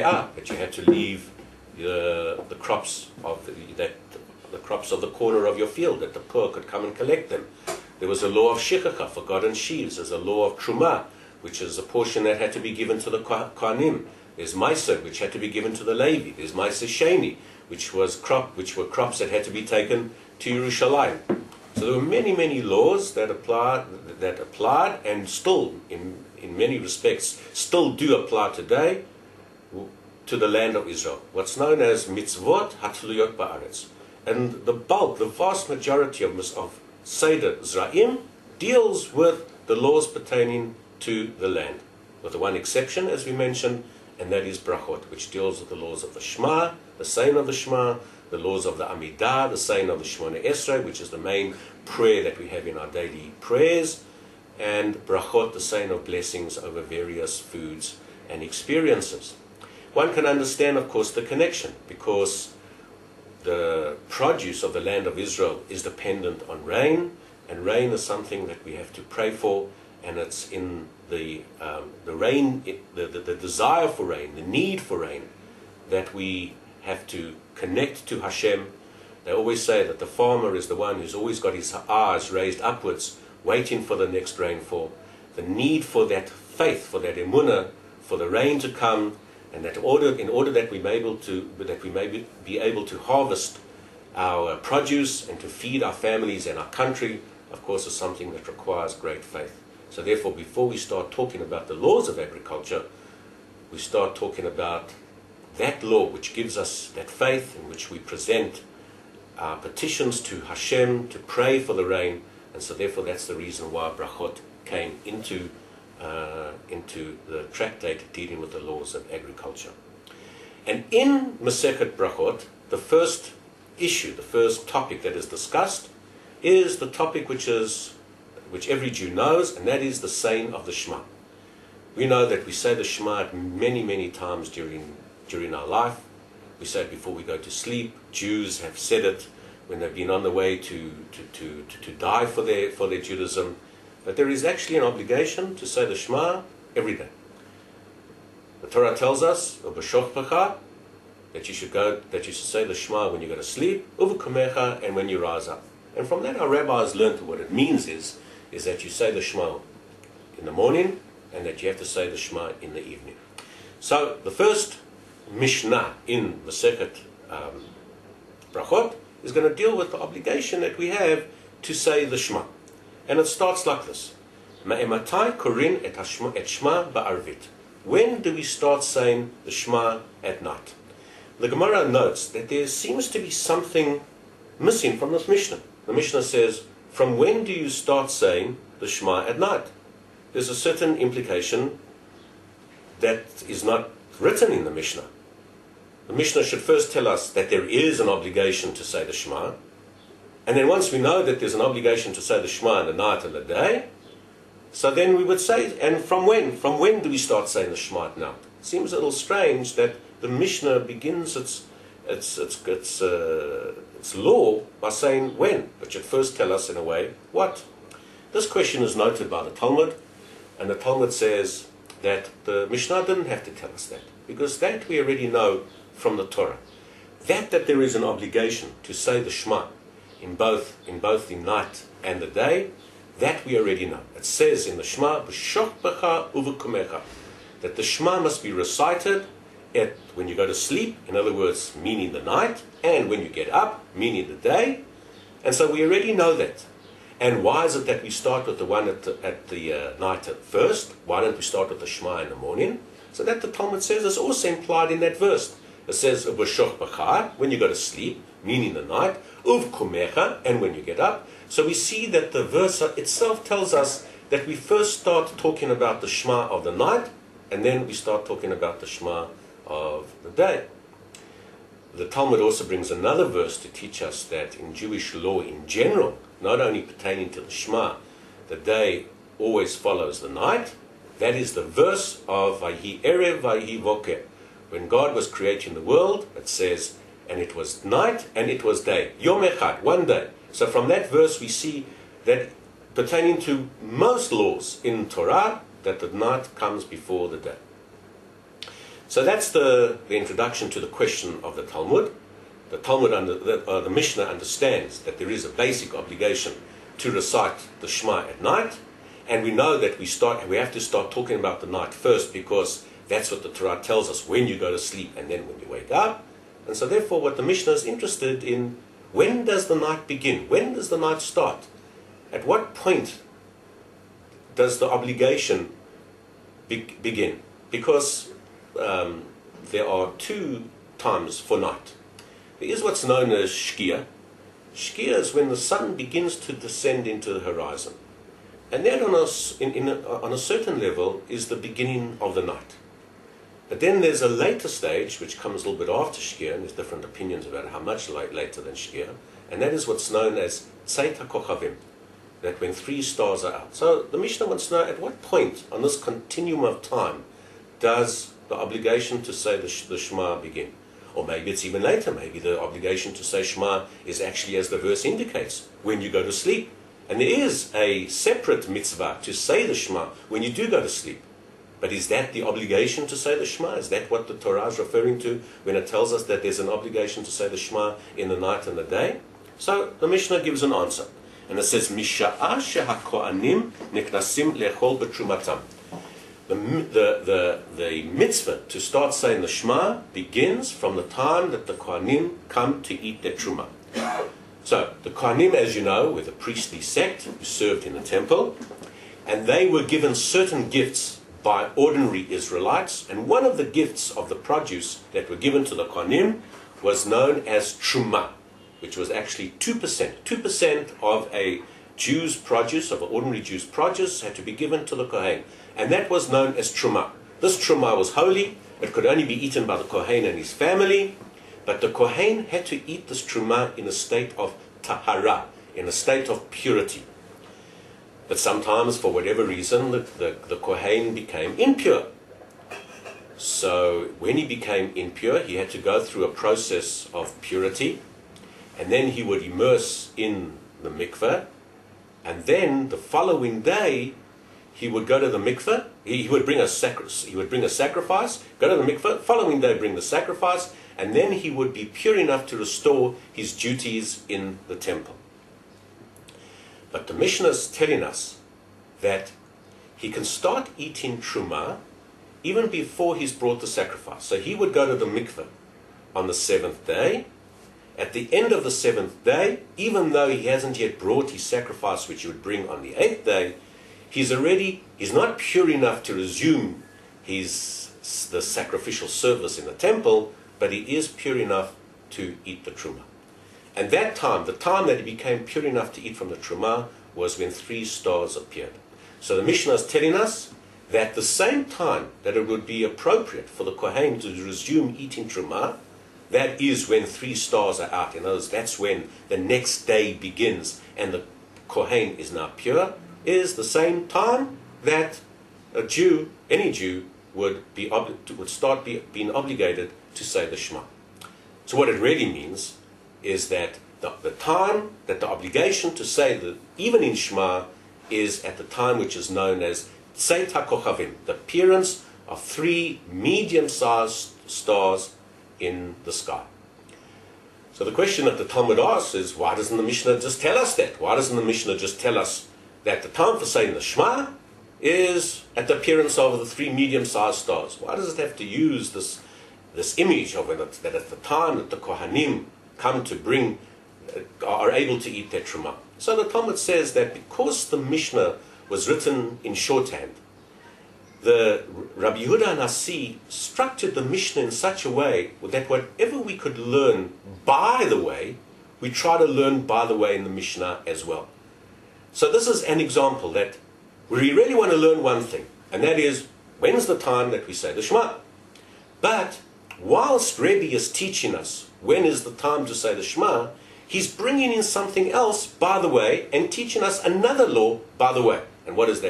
that you had to leave the crops of the crops of the corner of your field, that the poor could come and collect them. There was a law of shichacha, forgotten sheaves. There's a law of truma, which is a portion that had to be given to the kohanim. There's Meiser, which had to be given to the Levi. There's Meiser Sheni, which were crops that had to be taken to Yerushalayim. So there were many, many laws that applied and still, in many respects, still do apply today to the land of Israel. What's known as mitzvot hatluyot ba'aretz. And the vast majority of Seder Zra'im deals with the laws pertaining to the land, with the one exception, as we mentioned, and that is Berachot, which deals with the laws of the Shema, the saying of the Shema, the laws of the Amidah, the saying of the Shemona Esrei, which is the main prayer that we have in our daily prayers, and Berachot, the saying of blessings over various foods and experiences. One can understand, of course, the connection, because the produce of the land of Israel is dependent on rain, and rain is something that we have to pray for, and it's in the rain, the desire for rain, the need for rain, that we have to connect to Hashem. They always say that the farmer is the one who's always got his eyes raised upwards, waiting for the next rainfall. The need for that faith, for that emunah, for the rain to come, and that in order that we may be able to harvest our produce and to feed our families and our country, of course, is something that requires great faith. So therefore, before we start talking about the laws of agriculture, we start talking about that law which gives us that faith, in which we present our petitions to Hashem to pray for the rain. And so therefore, that's the reason why Berachot came into the tractate dealing with the laws of agriculture. And in Masechet Berachot, the first issue, the first topic that is discussed, is the topic which every Jew knows, and that is the saying of the Shema. We know that we say the Shema many, many times during our life. We say it before we go to sleep. Jews have said it when they've been on the way to die for their Judaism. But there is actually an obligation to say the Shema every day. The Torah tells us, that you should say the Shema when you go to sleep, and when you rise up. And from that, our rabbis learned what it means is that you say the Shema in the morning, and that you have to say the Shema in the evening. So the first Mishnah in Masechet Berachot is going to deal with the obligation that we have to say the Shema. And it starts like this. Ma'ematai korin et Shema ba'arvit. When do we start saying the Shema at night? The Gemara notes that there seems to be something missing from this Mishnah. The Mishnah says, from when do you start saying the Shema at night? There's a certain implication that is not written in the Mishnah. The Mishnah should first tell us that there is an obligation to say the Shema, and then once we know that there's an obligation to say the Shema in the night and the day, so then we would say, and from when? From when do we start saying the Shema at night? It seems a little strange that the Mishnah begins its law by saying when. It should first tell us in a way what. This question is noted by the Talmud, and the Talmud says that the Mishnah didn't have to tell us that, because that we already know from the Torah. That there is an obligation to say the Shema in both the night and the day, that we already know. It says in the Shema, B'shochbecha uvekomecha, that the Shema must be recited when you go to sleep, in other words, meaning the night, and when you get up, meaning the day. And so we already know that. And why is it that we start with the one at the night at first? Why don't we start with the Shema in the morning? So that the Talmud says is also implied in that verse. It says, B'shochbecha, when you go to sleep, meaning the night, uvkomecha, and when you get up. So we see that the verse itself tells us that we first start talking about the Shema of the night, and then we start talking about the Shema of the day. The Talmud also brings another verse to teach us that in Jewish law in general, not only pertaining to the Shema, the day always follows the night. That is the verse of Vayhi Erev Vayhi Voker. When God was creating the world, it says, and it was night and it was day. Yom Echad, one day. So from that verse we see that pertaining to most laws in Torah, that the night comes before the day. So that's the introduction to the question of the Talmud. The Talmud, the Mishnah understands that there is a basic obligation to recite the Shema at night, and we know that we have to start talking about the night first, because that's what the Torah tells us, when you go to sleep and then when you wake up. And so therefore what the Mishnah is interested in, when does the night begin? When does the night start? At what point does the obligation begin? Because there are two times for night. There is what's known as Shkia. Shkia is when the sun begins to descend into the horizon. And that on a certain level is the beginning of the night. But then there's a later stage which comes a little bit after Shkia, and there's different opinions about how much later than Shkia, and that is what's known as Tzeit HaKochavim, that when 3 stars are out. So the Mishnah wants to know at what point on this continuum of time does the obligation to say the Shema begin? Or maybe it's even later. Maybe the obligation to say Shema is actually, as the verse indicates, when you go to sleep. And there is a separate mitzvah to say the Shema when you do go to sleep. But is that the obligation to say the Shema? Is that what the Torah is referring to when it tells us that there's an obligation to say the Shema in the night and the day? So the Mishnah gives an answer. And it says, Misha'ah she'hakohanim niknasim le'echol b'trumatam. The mitzvah to start saying the Shema begins from the time that the Kohanim come to eat their truma. So the Kohanim, as you know, were the priestly sect who served in the temple, and they were given certain gifts by ordinary Israelites, and one of the gifts of the produce that were given to the Kohanim was known as truma, which was actually 2%. 2% of a Jew's produce, of an ordinary Jew's produce, had to be given to the Kohen. And that was known as truma. This truma was holy. It could only be eaten by the Kohen and his family. But the Kohen had to eat this truma in a state of tahara, in a state of purity. But sometimes, for whatever reason, the Kohen became impure. So when he became impure, he had to go through a process of purity. And then he would immerse in the mikveh. And then the following day, he would go to the mikveh. He would bring a sacrifice, go to the mikveh. Following day, bring the sacrifice, and then he would be pure enough to restore his duties in the temple. But the Mishnah is telling us that he can start eating truma even before he's brought the sacrifice. So he would go to the mikveh on the 7th day. At the end of the 7th day, even though he hasn't yet brought his sacrifice, which he would bring on the 8th day, he's not pure enough to resume the sacrificial service in the temple, but he is pure enough to eat the truma. And that time, the time that he became pure enough to eat from the truma, was when 3 stars appeared. So the Mishnah is telling us that the same time that it would be appropriate for the Kohen to resume eating truma, that is when 3 stars are out. In other words, that's when the next day begins and the Kohen is now pure, is the same time that a Jew, any Jew, would start being obligated to say the Shema. So what it really means is that the time that the obligation to say the evening Shema is at the time which is known as Tzeit HaKochavim, the appearance of 3 medium-sized stars in the sky. So the question that the Talmud asks is, why doesn't the Mishnah just tell us that? Why doesn't the Mishnah just tell us that the time for saying the Shema is at the appearance of the 3 medium-sized stars? Why does it have to use this image of that at the time that the Kohanim come to bring, are able to eat their Truma? So the Talmud says that because the Mishnah was written in shorthand, the Rabbi Yehuda Nasi structured the Mishnah in such a way that whatever we could learn by the way, we try to learn by the way in the Mishnah as well. So this is an example that we really want to learn one thing, and that is, when's the time that we say the Shema? But whilst Rebbe is teaching us when is the time to say the Shema, he's bringing in something else by the way and teaching us another law by the way. And what is that